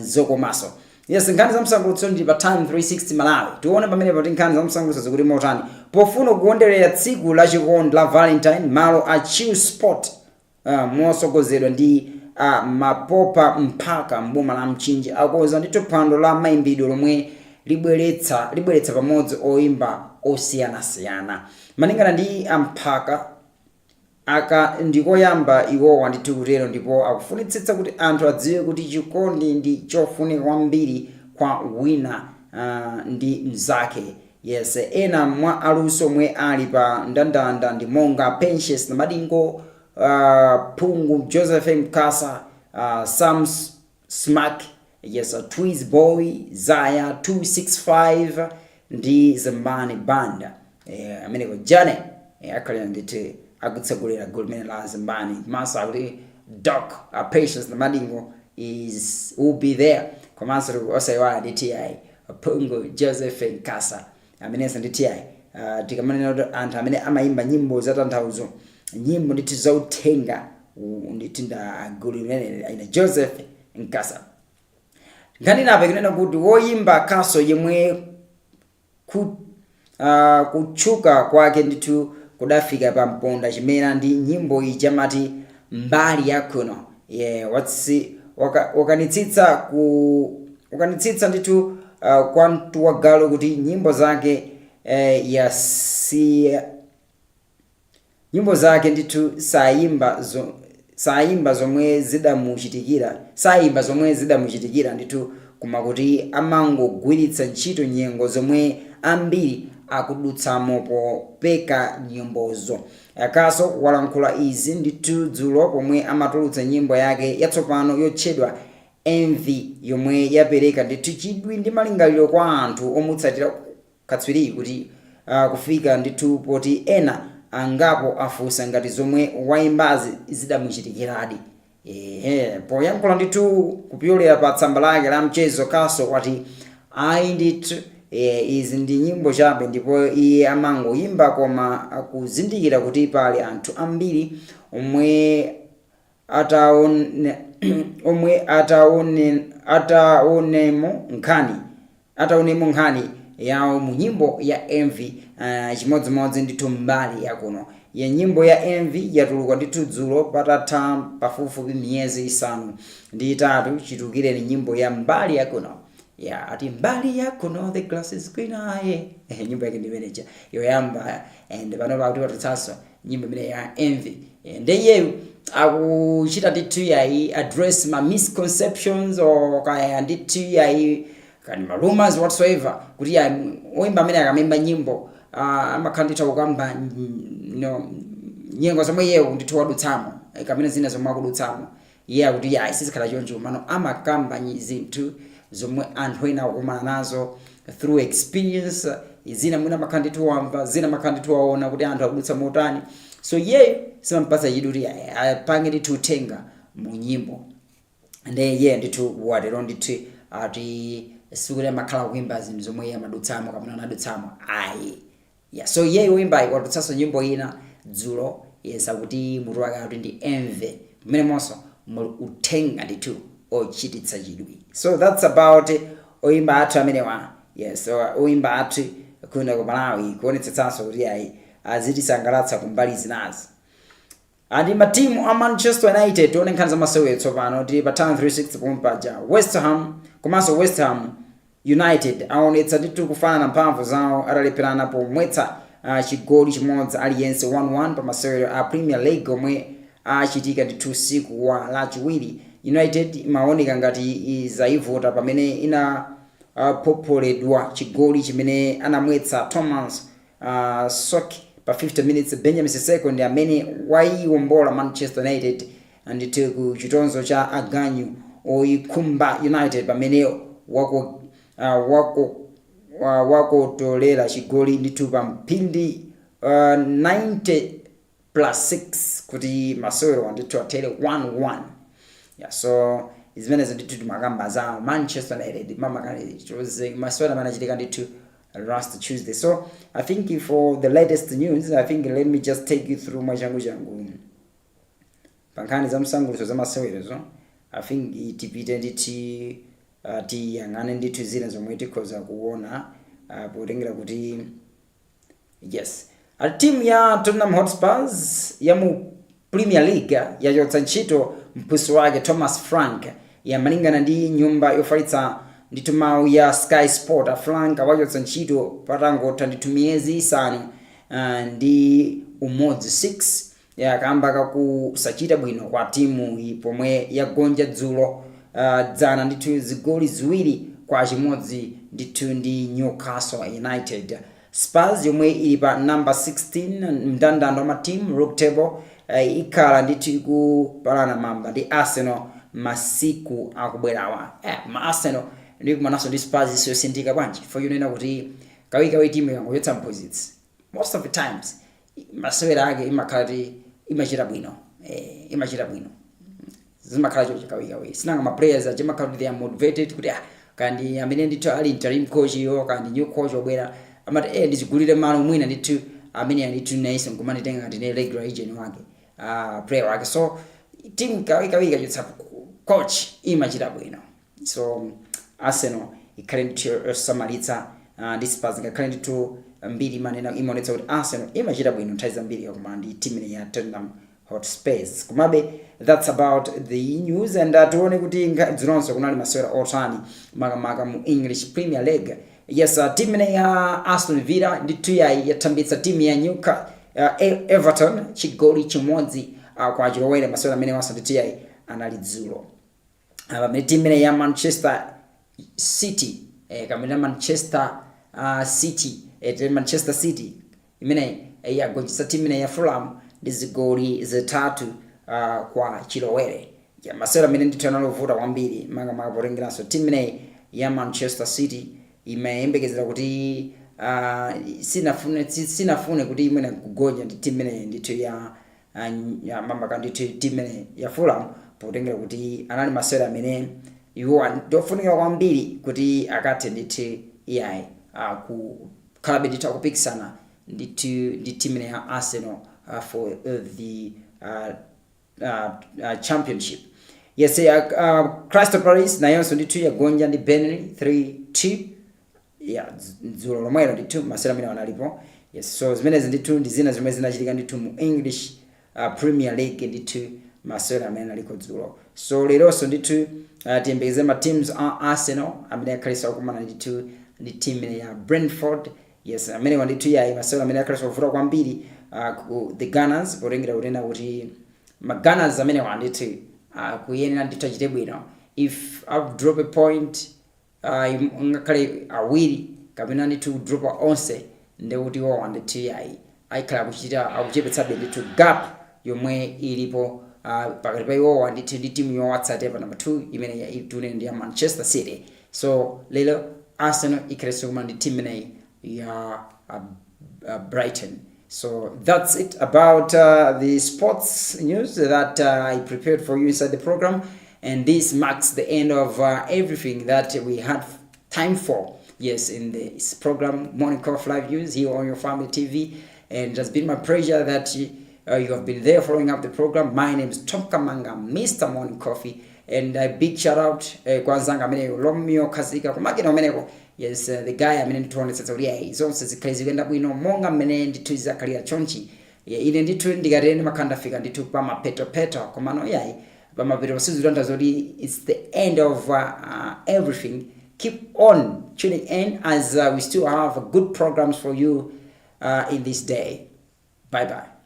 zokomaso. Yes, nkhani za msangulutso ndi pa time 360 Malawi. Tione pamene pati nkhani za msangulutso zikuti motani. Pofuna kukonderera tsiku la chikondi la Valentine, malo a chill spot mosogozedwa ndi mapopa mpaka mboma la Mchinji akoza ndithu phwando la mayimbidwe lomwe libweretsa pamodzi oyimba osiyanasiyana. Malingana ndi amphaka aka ndikoyamba iwowa ndithu kutero ndipo akufunitsitsa kuti anthu adziwe kuti chikondi ndi chofunika kwambiri kwa wina ndi mzake. Yes, ena mwa aluso omwe ali pa ndandanda ndi monga Pensions na Madingo, Pungu Joseph Mkasa, Sam Smack, yes, Twiz Boy, Zaya 265 ndi Zambani Banda. Ameneko Jane akali ndite akutsegulira gulmene la Zambani masa kuti Doc Patience na Madingo will be there. Komanso osaiwa nditi Pungu Joseph Mkasa amenesa nditi tikamanena anthu amene amayimba nyimbo za tanthauzo, nyimbo nditi zautenga nditi nda gulmene ina Joseph Mkasa. Ngani nape kunena kuti woyimba kaso yemwe kuchuka kwake ndithu kudafika pa mponda chimera ndi nyimbo ijamati mbali yakuno. Wakanitsitsa ndithu kwa mtuwagalo kuti nyimbo zake ndithu sayimba zomwe zidamuchitikira ndithu kuma kuti amangogwiritsa ntchito nyengo zomwe ambiri akudutsamo popeka nyimbozo. Akaso walankhula izi ndithu dzulo pomwe amatulutsa nyimbo yake yatsopano yotchedwa Envy yomwe yapereka ndithu chidwi ndi malingaliro kwa anthu omutsatira katswiri kuti kufika ndithu poti ena angapo afunsa ngati zomwe wayimbazi zidamuchitikiradi. Poyankhula ndithu kupyolera pa tsamba lake la mchezo Kaso wati ayi ndithu izi ndi nyimbo chabe ndipo iye amangoyimba koma akuzindikira kuti pali anthu ambiri omwe ataonemo nkhani yawo mu nyimbo ya Envy chimodzimodzi ndithu mbali yakuno ya nyimbo ya Envy yatuluka ndithu dzulo patatha pafupifupi miyezi 5 chitukireni nyimbo ya mbali yakuno ati mbali yakuno the glass is greener nyimbo yake ndi manager yoyamba and pano pakuti patutsanso nyimbo imene ya Envy ndiye akuchita ndithu yayi address ma misconceptions or kaya ndithu yayi kani ma rumors whatsoever kuti ya oyimba amene akamemba nyimbo amakhanditha kukamba nyengo zomwe yewo ndithu wadutsamo kamene zina zomwe akudutsamo akuti ya sizikhala choncho mano amakamba zinthu zomwe anthu ena akumana nazo through experience zina mwina makhandithu wamva zina makhandithu waona kuti anthu akudutsa motani so simampatsa chidwi kuti apange ndithu uthenga mu nyimbo ndiye ndithu watero ndithu ati sikuti amakhala kuimba zinthu zomwe amadutsamo kapena anadutsamo so woimba watutsanso nyimbo ina dzulo akuti mutu wake akuti ndi Envy mmene monso muli uthenga ndithu ochititsa chidwi so that's about oimba athu amenewa oimba athu kuno ku Malawi kuonetsetsanso kuti azitisangalatsa kumbali zinazi andi matimu a Manchester United tione nkhani za masewero tsopano tili pa Town 360 kumpaja West Ham komanso West Ham United aonetsa ndithu kufanana mphamvu zawo atalephera pomwetsa chigoli chimodzi aliyense 1-1 pa masewero a Premier League omwe achitika ndithu usiku wa lachiwiri United imaoneka ngati izaivuta pamene ina popoledwa chigoli chimene anamwetsa Thomas Sock pa 50 minutes Benjamin Sissoko ndi amene waiwombola Manchester United ndithu ku chitonzo cha aganyu oikhumba United pamene wakotolera chigoli ndithu pa mphindi 90+6 kuti masewero ndithu atere 1-1 so izimene ndithu timakamba za Manchester United masewero amene achitika ndithu last Tuesday. So I think for the latest news, let me just take you through machangu pankhani za msangulutso za masewero tipite nditi tiyang'ane ndithu zina zomwe tikhoza kuona potengera kuti timu ya Tottenham Hotspurs ya mu Premier League yachotsa ntchito mphunzitsi wake Thomas Frank malingana ndi nyumba yofalitsa ndithu mawu ya Sky Sport. Frank wachotsa ntchito patangotha ndithu miyezi 5 ndi umodzi 6 akamba kakusachita bwino kwa timu pomwe yagonja dzulo dzana ndithu zigoli ziwiri kwa chimodzi ndithu ndi Newcastle United. Spurs yomwe ili pa number 16 mndandanda wa matimu league table ikhala ndithu ikupalana mamba ndi Arsenal masiku akubwerawa. Arsenal ndipo manaso ndi Spurs siyosindika bwanji for you nena kuti kawikawi timu yangoyotsa mphunzitsi most of the times masewera ake imakhati imachita bwino zimakhala chocho kawikawi sinanga ma players achimakhala they are motivated kuti kandi amene ndithu ali interim coach yo kandi new coach obwera amati ndizigulire malo mwina ndithu amene ndithu naise ngumanitenga ngati ne regular agent wake player wake so team kawikawi kachotsa coach imachita bwino so Arsenal ikhale ndithu samalitsa ndi Spurs ngakhale ndithu mbiri manena imaonetsa kuti Arsenal imachita bwino nthawi zambiri koma ndi team ya Tottenham Hotspurs. Kumabe that's about the news and tuone kuti zinonso kunali masewera otani makamaka mu English Premier League. Yes, team ya Aston Villa ndithu yatambitsa team ya Everton chigoli chimodzi kwa chilowere masewera amene wasandithu anali dzulo. Team ya Manchester City kamene Manchester City imene yagonjetsa team ya Fulham ndi zigoli zitatu kwa chilowere. Masewera amene ndithu analovuta kwambiri makamaka potengeranso team ya Manchester City imayembekezera kuti sinafune kuti imene kugonja ndi team ndithu ya mamaka ndithu team ya Fulham potengera kuti anali masewera amene iwo ndofunika kwambiri kuti akathe ndithu kukhala ndithu akupikisana ndithu ndi team ya Arsenal for the championship. Yes, Crystal Palace nayonso ndithu yagonja ndi Burnley 3-2. Yeah, dzulo lomwelo ndithu masewera amene wanalipo. Yes, so zimenezi ndithu ndi zina zimene zinachitika ndithu mu English Premier League ndithu masewera amene aliko dzulo. So leronso ndithu tiyembekeze ma teams Arsenal amene akhalisa kumana ndithu ndi team ya Brentford. Yes, amene ndithu yayi masewera amene akhalisa kuvuta kwambiri ku the Gunners potengera kutena kuti ma Gunners amene ndithu kuyenera ndithu achite bwino. If I've drop a point ngakhale awiri kapena ndithu drop onse ndekuti wo ndithu yayi aikhala kuchita akuchepetsabe ndithu gap yomwe ilipo pakati pa iwowa ndithu ndi timu yowatsate pa number 2 imene yaitune ndi ya Manchester City. So lelo Arsenal ikhalesa kumana ndi team imeneyi ya Brighton. So that's it about the sports news that I prepared for you inside the program, and this marks the end of everything that we had time for. Yes, in this program, Morning Coffee Live News here on your family TV, and it has been my pleasure that you have been there following up the program. My name is Tom Kamanga, Mr. Morning Coffee, and a big shout out kwanzanga meneko Romeo Kazika kumakina meneko. Yes, the guy amene ndituonetsa kuti yayi zonse zikhalizi kuyenda bwino monga mmene ndithu Zakaria Chonchi. Ine ndithu ndikatene makhanda fika ndithu pa mapeto komano yayi pa mapeto sizulanda zoti it's the end of everything. Keep on tuning in as we still have good programs for you in this day. Bye bye.